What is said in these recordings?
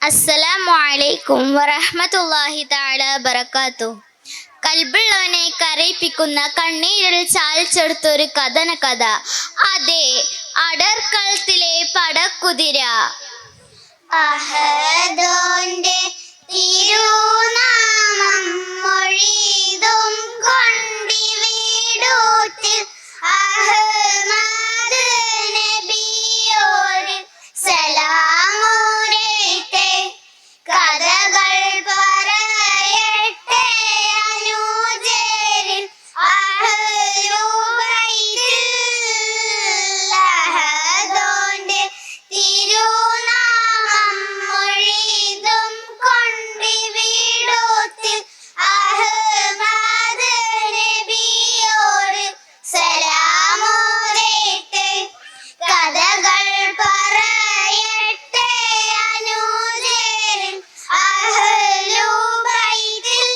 അസ്സലാമു അലൈക്കും വറഹ്മത്തുള്ളാഹി തആല ബറകാതുഹു. കൽബുള്ളവനെ കരയിപ്പിക്കുന്ന കണ്ണീരിൽ ചാലിച്ചെടുത്തൊരു കഥന കഥ. അതെ, അടർക്കളത്തിലെ പടക്കുതിര. അഹദോന്റെ തിരുനാമം മൊഴിതും കൊണ്ടി വീടൂത്തിൽ അഹ്മദ് നബിയോട് സലാമുരേറ്റേ. കഥകൾ പറയട്ടെ അനുചരിൽ അഹ്ലുബൈത്തിൽ. അഹദോന്റെ തിരുനാമം മൊഴിതും കൊണ്ടി വീടൂത്തിൽ അഹ്മദ് നബിയോട് സലാമുരേറ്റേ. കഥകൾ പറയട്ടെ അനുചരിൽ അഹ്ലുബൈത്തിൽ.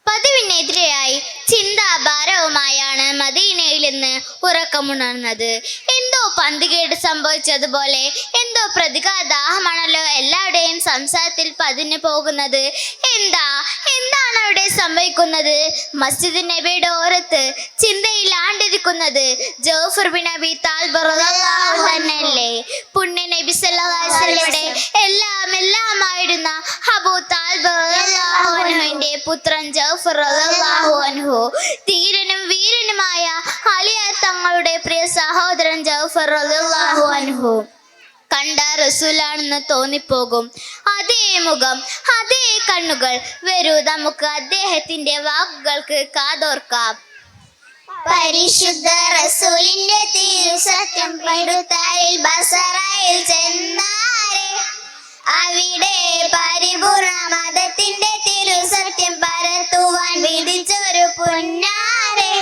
പതിവിനെതിരെയായി ചിന്താഭാരവുമായാണ് മദീനയിൽ നിന്ന് ഉറക്കമുണർന്നത്. എന്തോ പന്തികേട് സംഭവിച്ചതുപോലെ, എന്തോ പ്രതികാരദാഹമാണല്ലോ എല്ലാവരുടെയും സംസാരത്തിൽ പതിഞ്ഞു പോകുന്നത്. എന്താണ് അവിടെ സംഭവിക്കുന്നത്? മസ്ജിദ് നബിയുടെ ഓരത്ത് ചിന്തയിൽ ആണ്ടിരിക്കുന്നത് ജൗഫർ ബിൻ അബി താലിബ് റളിയല്ലാഹു തന്നെയല്ലേ? പുണ്യ നബി സല്ലല്ലാഹു അലൈഹി വസല്ലമയുടെ എല്ലാമായിരുന്ന അബൂ താലിബ് റളിയല്ലാഹു അൻഹുവിന്റെ പുത്രൻ ജൗഫർ റളിയല്ലാഹു അൻഹു, ധീരനും വീരനുമായ അലിയാർ തങ്ങളുടെ പ്രിയ സഹോദരൻ ജൗഫർ റളിയല്ലാഹു അൻഹു. കണ്ട റസൂലാണെന്ന് തോന്നിപ്പോകും. അതേ മുഖം, അതേ കണ്ണുകൾ. വരൂ, നമുക്ക് അദ്ദേഹത്തിന്റെ വാക്കുകൾക്ക് കാതോർക്കാം. പരിശുദ്ധ റസൂലിന്റെ തിരുസത്യം പെടുത്താരിൽ ബസറയിൽ ചെന്നാരെ. അവിടെ പരിപൂർണ മതത്തിന്റെ തിരുസത്യം പരത്തുവാൻ വിധിച്ചൊരു പുന്നാരെ.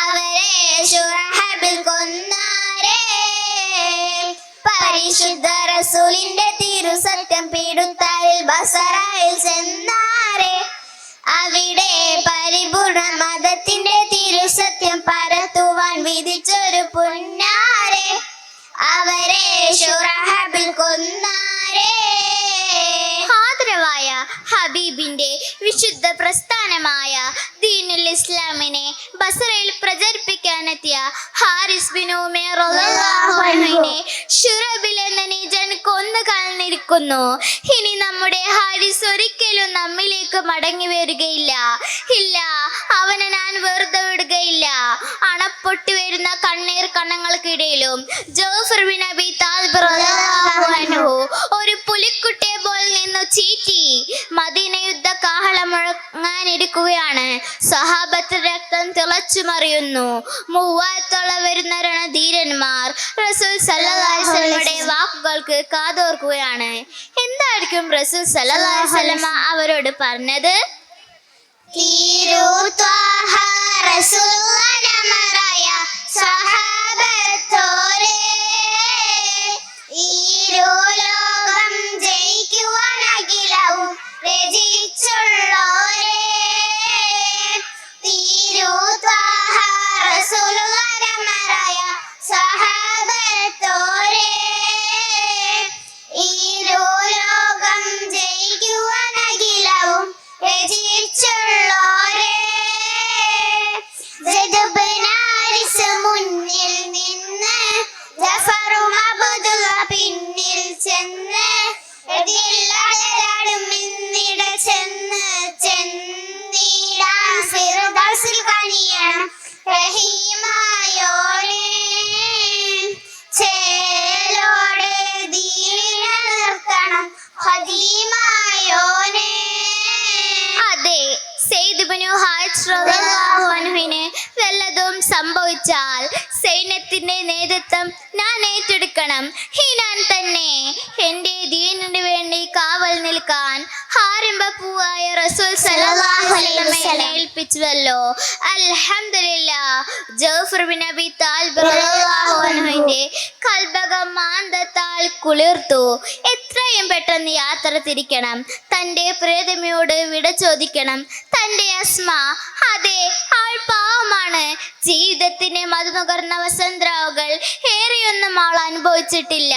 അവരെ ശുറഹബിൽ കൊന്നാരെ. പരിശുദ്ധ റസൂലിന്റെ തിരുസത്യം പീടുത്താരിൽ ബസറയിൽ ചെന്നാരെ. അവിടെ പരിപൂർണ മതത്തിന്റെ തിരുസത്യം പരത്തുവാൻ വിധിച്ചൊരു പുന്നാരെ. അവരെ ശുറഹബിൽ കൊന്നാരെ. ആദരവായ ഹബീബിന്റെ വിശുദ്ധ പ്രസ്ഥാനമായ ദീനുൽ ഇസ്ലാമിനെ ബസറയിൽ പ്രചരിപ്പിക്കാനെത്തിയ ഹാരിസ് ബിൻ ഉമൈർ റളിയല്ലാഹു അൻഹുവിനെ ശുറബിൽ എന്ന നീചൻ കൊന്നു കളഞ്ഞിരിക്കുന്നു. ഇനി നമ്മുടെ ഹാരിസ് ഒരിക്കലും നമ്മിലേക്ക് മടങ്ങി വരികയില്ല. ഇല്ല, അവനെ ഞാൻ വെറുതെ വിടുകയില്ല. അണപ്പൊട്ടി വരുന്ന കണ്ണീർ കണ്ണങ്ങൾക്കിടയിലും ജൗഫർ ബിൻ അബി താലിബ് റളിയല്ലാഹു അൻഹു ഒരു പുലിക്കുട്ടിയെ പോലെ നിന്നു ചീറ്റി. മദീന യുദ്ധ കാഹളം മുഴങ്ങാനിരിക്കുകയാണ്. സഹാബത്ത് രക്തം തിളച്ചു മറിയുന്നു. 3000 വരുന്ന രണധീരന്മാർ റസൂൽ സല്ലല്ലാഹു അലൈഹി വസല്ലമയുടെ വാക്കുകൾക്ക് കാതോർക്കുകയാണ്. എന്തായിരിക്കും റസൂൽ സല്ലല്ലാഹു അലൈഹി വസല്ലമ അവരോട് പറഞ്ഞത്? തിരുത്വാഹ റസൂലമറായ സഹാബത്തോരേ, ഈരുലോകം ജയിക്കുവാൻ അഖിലവും രചിച്ചുള്ളോരേ. തിരുത്വാഹ റസൂലമറായ സഹാബത്തോരേ, ഈരുലോകം ജയിക്കുവാൻ അഖിലവും രചിച്ചുള്ളോരേ. മുന്നിൽ നിന്ന് ജഫറും അബ്ദുള്ള പിന്നിൽ ചെന്ന് എതിരില്ലാടലാടും ഇന്നിട ചെന്നിടാൻ ഫിർദൗസിൽ കനിയണം റഹീമായോനെ. ചേലോടെ ദീനിനെ നിർത്തണം ഖദീമായോനെ. അതെ, സെയ്ദ് ഇബ്നു ഹാരിസ് റളിയല്ലാഹു അൻഹുവിന് വല്ലതും സംഭവിച്ചാൽ സൈന്യത്തിന്റെ നേതൃത്വം ഞാൻ ഏറ്റെടുക്കണം. ഞാൻ തന്നെ എന്റെ ദീനിന് വേണ്ടി കാവൽ നിൽക്കാൻ ആരംഭപ്പൂവായ റസൂൽ സല്ലല്ലാഹു അലൈഹി വസല്ലം ഏൽപ്പിച്ചുവല്ലോ. അൽഹംദുലില്ലാഹ്. ജൗഫർ ബിൻ അബി താലിബ് റളിയല്ലാഹു അൻഹുവിന്റെ കൽബകം മാന്തത്താൽ കുളിർത്തു. എത്ര എത്രയും പെട്ടെന്ന് യാത്ര തിരിക്കണം. തൻ്റെ പ്രിയതമയോട് വിട ചോദിക്കണം. തൻ്റെ അസ്മ, അതെ, അവൾ പാവമാണ്. ജീവിതത്തിന് മധുനുകർന്ന വസന്തരാവുകൾ ഏറെയൊന്നും അവൾ അനുഭവിച്ചിട്ടില്ല.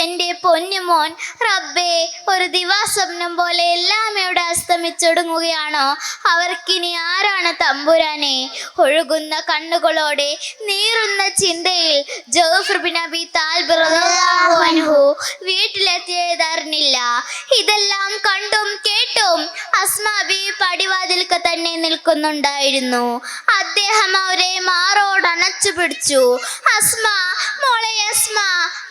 എൻ്റെ പൊന്നുമോൻ, റബ്ബേ, ഒരു ദിവാസ്വപ്നം പോലെ എല്ലാം ഇവിടെ അസ്തമിച്ചൊടുങ്ങുകയാണോ? അവർക്കിനി ആരാണ് തമ്പുരാനെ? ഒഴുകുന്ന കണ്ണുകളോടെ നീറുന്ന ചിന്തയിൽ ജഅഫർ ബിൻ അബി താലിബ് റളിയല്ലാഹു അൻഹു വീട്ടിലെത്തിയതറിഞ്ഞില്ല. ഇതെല്ലാം കണ്ടും കേട്ടും അസ്മാ ബീവി പടിവാതിൽക്ക് തന്നെ നിൽക്കുന്നുണ്ടായിരുന്നു. അദ്ദേഹം അവരെ മാറോട് അണച്ചു പിടിച്ചു. അസ്മ, മോളെ അസ്മ,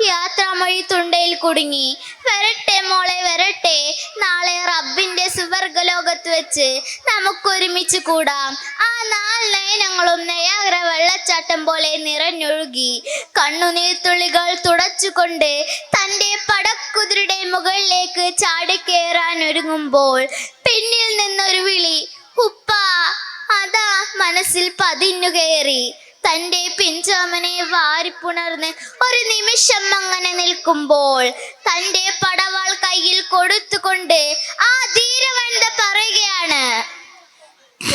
യാത്രാമൊഴി തുണ്ടയിൽ കുടുങ്ങി. വരട്ടെ മോളെ, വരട്ടെ. നാളെ റബ്ബിന്റെ സുവർഗലോകത്ത് വെച്ച് നമുക്കൊരുമിച്ച് കൂടാം. ആ നാല് നയനങ്ങളും നയാഗ്ര വെള്ളച്ചാട്ടം പോലെ നിറഞ്ഞൊഴുകി. കണ്ണുനീർത്തുള്ളികൾ തുടച്ചുകൊണ്ട് തൻ്റെ പടക്കുതിരയുടെ മുകളിലേക്ക് ചാടിക്കേറാൻ ഒരുങ്ങുമ്പോൾ പിന്നിൽ നിന്നൊരു വിളി, ഉപ്പ. അതാ മനസ്സിൽ പതിഞ്ഞു കയറി. തൻ്റെ പിഞ്ചോമനെ വാരിപ്പുണർന്ന് ഒരു നിമിഷം അങ്ങനെ നിൽക്കുമ്പോൾ തൻ്റെ പടവാൾ കയ്യിൽ കൊടുത്തുകൊണ്ട് ആ ധീരവനിത പറയുകയാണ്,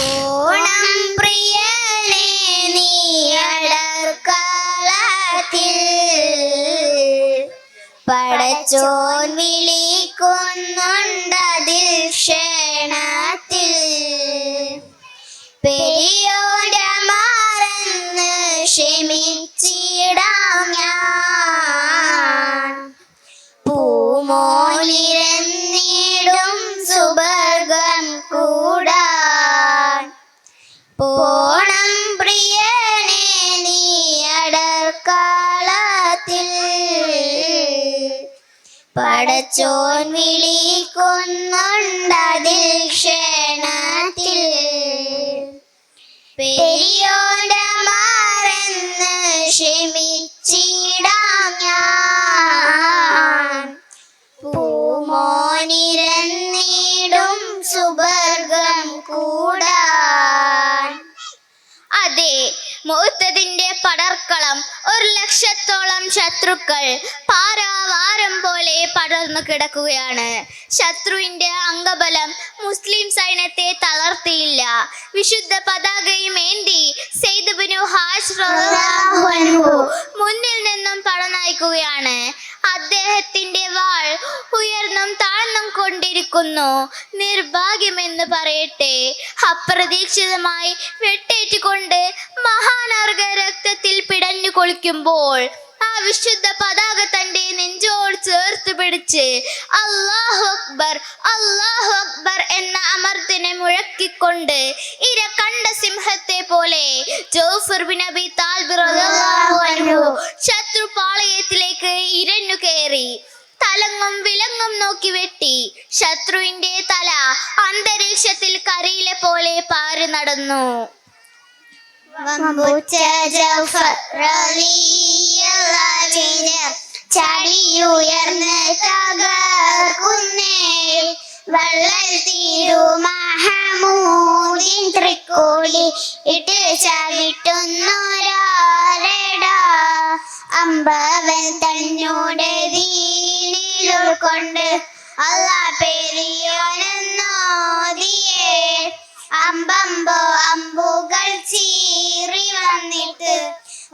ഓണം പ്രിയനേ നീ അടർക്കളത്തിൽ പടച്ചോൻ വിളിക്കുന്നുണ്ടതിൽ ക്ഷണത്തിൽ പെരിയോന്റെ മറന്ന് ക്ഷമിച്ചിടാം ഞാൻ പൂമോനിരന്നിടും സുവർഗം കൂടാൻ പോണം പ്രിയനേ നീ അടർക്കളത്തിൽ പടച്ചോൻ വിളിക്കുന്നുണ്ടതിൽ ക്ഷണത്തിൽ പെരിയോന്റെ മറന്ന് ക്ഷമിച്ചിടാം ഞാൻ പൂമോനിരന്നിടും സുവർഗം കൂടാൻ. അതെ, മുഅ്തദിന്റെ പടർക്കളം 1,00,000-ഓളം ശത്രുക്കൾ പാരാവാരം പോലെ പടർന്നു കിടക്കുകയാണ്. ശത്രുവിന്റെ അംഗബലം മുസ്ലിം സൈന്യത്തെ തളർത്തിയില്ല. വിശുദ്ധ പതാകയും ഏന്തി സെയ്ദ് ബിനു ഹാരിസ് റളിയല്ലാഹു അൻഹു മുന്നിൽ നിന്നും പടനയിക്കുകയാണ്. അദ്ദേഹത്തിന്റെ വാൾ ഉയർന്നും താഴ്ന്നും കൊണ്ടിരിക്കുന്നു. നിർഭാഗ്യമെന്ന് പറയട്ടെ, അപ്രതീക്ഷിതമായി വെട്ടേറ്റുകൊണ്ട് മഹാനർഗ രക്തത്തിൽ പിടഞ്ഞു കൊളിക്കുമ്പോൾ ആ വിശുദ്ധ പതാക തന്റെ നെഞ്ചോട് ചേർത്ത് പിടിച്ച് അല്ലാഹു അക്ബർ, അല്ലാഹു അക്ബർ എന്ന അമർത്തിനെ മുഴക്കിക്കൊണ്ട് ഇര കണ്ട സിംഹത്തെ പോലെ ജഅഫർ ബിൻ അബി താലിബ് റളിയല്ലാഹു അൻഹു ശത്രുപാളയത്തിലേക്ക് ഇരഞ്ഞു കയറി. തലങ്ങും വിലങ്ങും നോക്കി വെട്ടി. ശത്രുവിന്റെ തല അന്തരീക്ഷത്തിൽ കരിയിലെ പോലെ പാറി നടന്നു. വമ്പുച്ച ജഅഫർ റളിയല്ലാഹുവിനെ ചാടിയുയർന്ന് തകർക്കുന്നേ വള്ളൽ തീരു മഹമൂദിൻ തൃക്കോടി ഇട്ട് ചവിട്ടുന്നൊരാരെടാ അമ്പവൻ തന്നോട് ദീനിൽ ഉൾക്കൊണ്ട് അല്ലാ പെരിയോനെന്നോദിയേ അമ്പമ്പോ അമ്പുകൾ ചീറി വന്നിട്ട്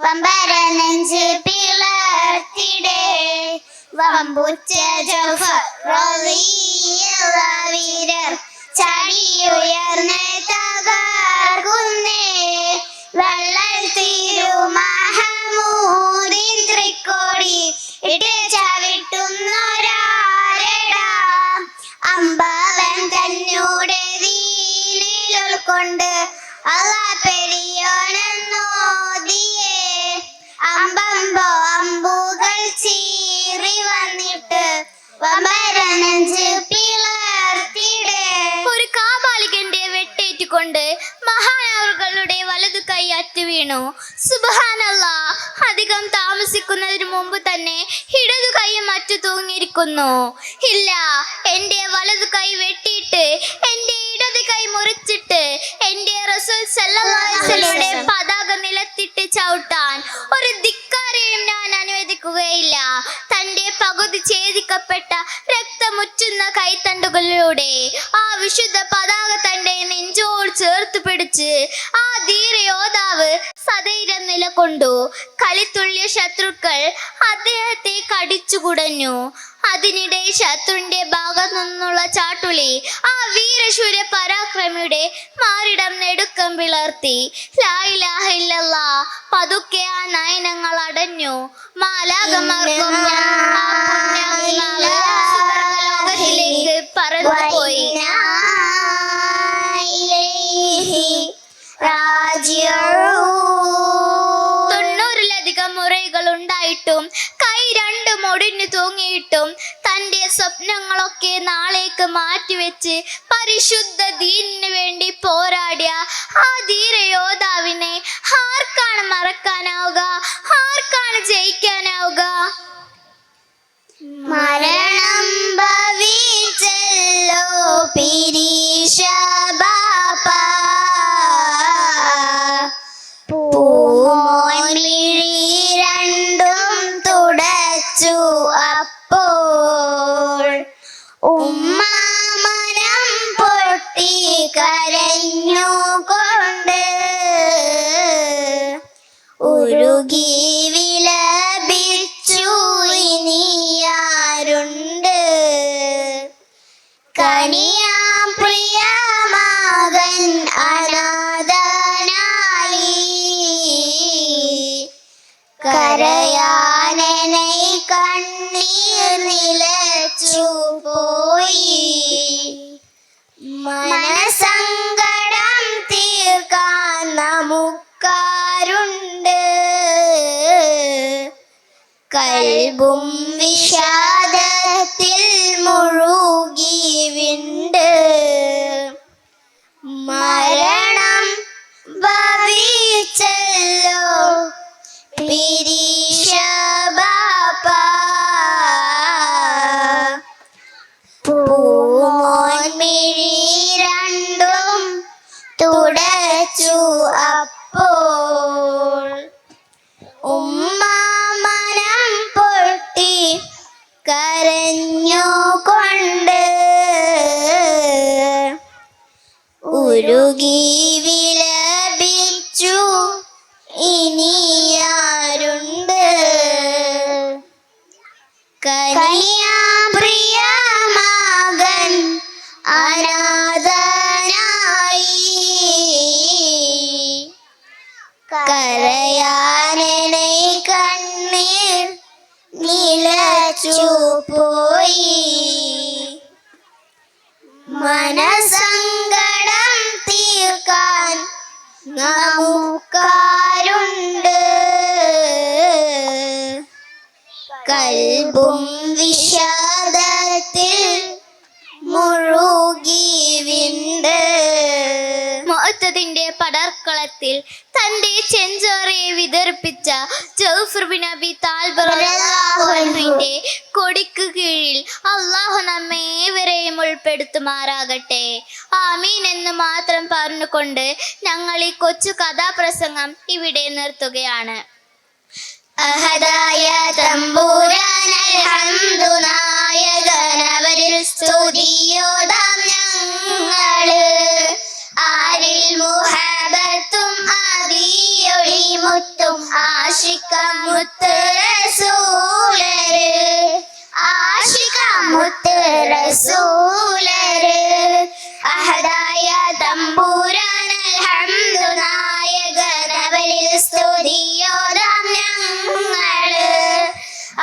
വമ്പര നെഞ്ച് പിളർത്തിടേ വമ്പുച്ച ജഅഫർ റളിയല്ലാഹു വീരർ ചാടിയുയർന്ന് തകർക്കുന്നേ വള്ളൽ തീരു മഹമൂദിൻ തൃക്കോടി ഇട്ട് ചവിട്ടുന്നൊരാരെടാ അമ്പവൻ തന്നോട് ദീനിൽ ഉൾക്കൊണ്ട് അല്ലാ പെരിയോനെന്നോദിയേ അമ്പമ്പോ അമ്പുകൾ ചീറി വന്നിട്ട് വമ്പര നെഞ്ച് പിളർത്തിടേ. ഒരു കാപാലികന്റെ വെട്ടേറ്റുകൊണ്ട് മഹാനവറുകളുടെ വലതു കൈ അറ്റു വീണു. സുബ്ഹാനല്ലാഹ്, അധികം താമസിക്കുന്നതിന് മുമ്പ് തന്നെ ഇടതു കൈയും അറ്റു തൂങ്ങിയിരിക്കുന്നു. ഇല്ല, എന്റെ വലതു കൈ വെട്ടിയിട്ട് എന്റെ ഇടതു കൈ മുറിച്ചിട്ട് എന്റെ റസൂൽ സല്ലല്ലാഹു അലൈഹി വസല്ലമയുടെ പതാക നിലത്തിട്ട് ചവിട്ടാൻ ഒരു ധിക്കാരിയും ഞാൻ അനുവദിക്കുകയില്ല. തന്റെ പകുതി ഛേദിക്കപ്പെട്ട മുറ്റുന്ന കൈത്തണ്ടുകളിലൂടെ ആ വിശുദ്ധ പതാക തന്റെ നെഞ്ചോട് ചേർത്ത് പിടിച്ച് ആ ധീരയോദ്ധാവ് സധൈര്യം നിലകൊണ്ടു. കളിത്തുള്ളിയ ശത്രുക്കൾ അദ്ദേഹത്തെ കടിച്ചു കുടഞ്ഞു. അതിനിടെ ശത്രുവിന്റെ ഭാഗത്തു നിന്നുള്ള ചാട്ടുളി ആ വീരശൂര പരാക്രമിയുടെ മാറിടം നെടുക്കം പിളർത്തി. ലാ ഇലാഹ ഇല്ലല്ലാഹ്. പതുക്കെ ആ നയനങ്ങൾ അടഞ്ഞു. മാലാഖമാർക്കും ആ പുണ്യാത്മാവ് സുവർഗ്ഗലോകത്തിലേക്ക് പറന്നുപോയി. തൊണ്ണൂറിലധികം മുറകൾ ഉണ്ടായിട്ടും കൈ രണ്ടും ഒടിഞ്ഞു തൂങ്ങിയിട്ടും തന്റെ സ്വപ്നങ്ങളൊക്കെ നാളേക്ക് മാറ്റിവെച്ച് പരിശുദ്ധ ദീനിനു വേണ്ടി പോരാടിയ ആ ധീരയോദ്ധാവിനെ ആർക്കാണ് മറക്കാനാവുക? ആർക്കാണ് ജയിക്കാനാവുക? മരണം ഭവിച്ചല്ലോ പിരീശ ബാപ്പ, പൂമോൻ മിഴി രണ്ടും തുടച്ചു അപ്പോൾ. ഉമ്മ മനം പൊട്ടി കരഞ്ഞുകൊണ്ട് ഉരുകി വിലപിച്ചു ഇനിയാരുണ്ട്? കനിയാം പ്രിയ മകൻ അനാഥനായി, കരയാനെന്നെ കണ്ണീർ നിലച്ചു പോയി. മനസങ്കടം തീർക്കാൻ നമുക്കാരുണ്ട്? കൽബും വിഷാദത്തിൽ മുഴുകി വിണ്ട്. മരണം ഭവിച്ചല്ലോ പിരീശ ബാപ്പ, പൂമോൻ മിഴി രണ്ടും തുടച്ചു അപ്പോൾ. ഉമ്മ മനം പൊട്ടി കരഞ്ഞുകൊണ്ട് ഉരുകി വിലപിച്ചു ഇനിയാരുണ്ട്? കനിയാം പ്രിയ മകൻ അനാഥനായി, കരയാനെന്നെ കണ്ണീർ നിലച്ചു പോയി. മനസങ്കടം തീർക്കാൻ നമുക്കാരുണ്ട്? കൽബും വിഷാദത്തിൽ മുഴുകി വിണ്ട്. മുഅത്തദിന്റെ പടർക്കളത്തിൽ തന്റെ ചെഞ്ചോറയെ വിതർപ്പിച്ച ജൗഫർ ബിൻ അബി താലിബ് റളിയല്ലാഹു അൻഹുവിന്റെ കൊടിക്ക് കീഴിൽ അള്ളാഹു നമ്മെ ഏവരെയും ഉൾപ്പെടുത്തുമാറാകട്ടെ. ആമീൻ എന്ന് മാത്രം പറഞ്ഞുകൊണ്ട് ഞങ്ങൾ ഈ കൊച്ചു കഥാപ്രസംഗം ഇവിടെ നിർത്തുകയാണ്. അഹദായ തമ്പുരാൻ അൽഹംദു നായകനവരിൽ സ്തുതിയോദാം ഞങ്ങള്. ആരിൽ മുഹബത്തും ആദിയൊളി മുത്തും ആശിക്കാം മുത്ത് റസൂലര്, ആശിക്കാം മുത്ത് റസൂലര്. അഹദായ തമ്പുരാൻ അൽഹംദു നായകനവരിൽ സ്തുതിയോദാം ഞങ്ങള്.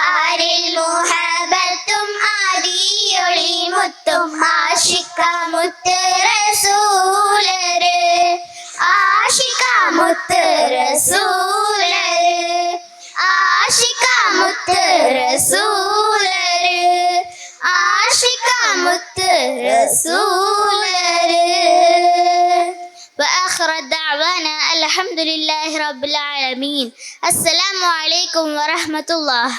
ആരിൽ മുഹബത്തും ആദിയൊളി മുത്തും ആശിക്കാം മുത്ത് റസൂലര്, ആശിക്കാം മുത്ത് റസൂലര്, ആശിക്കാം മുത്ത് റസൂലര്, ആശിക്കാം മുത്ത് റസൂലര്. وآخر دعوانا الحمد لله رب العالمين. السلام عليكم ورحمة الله.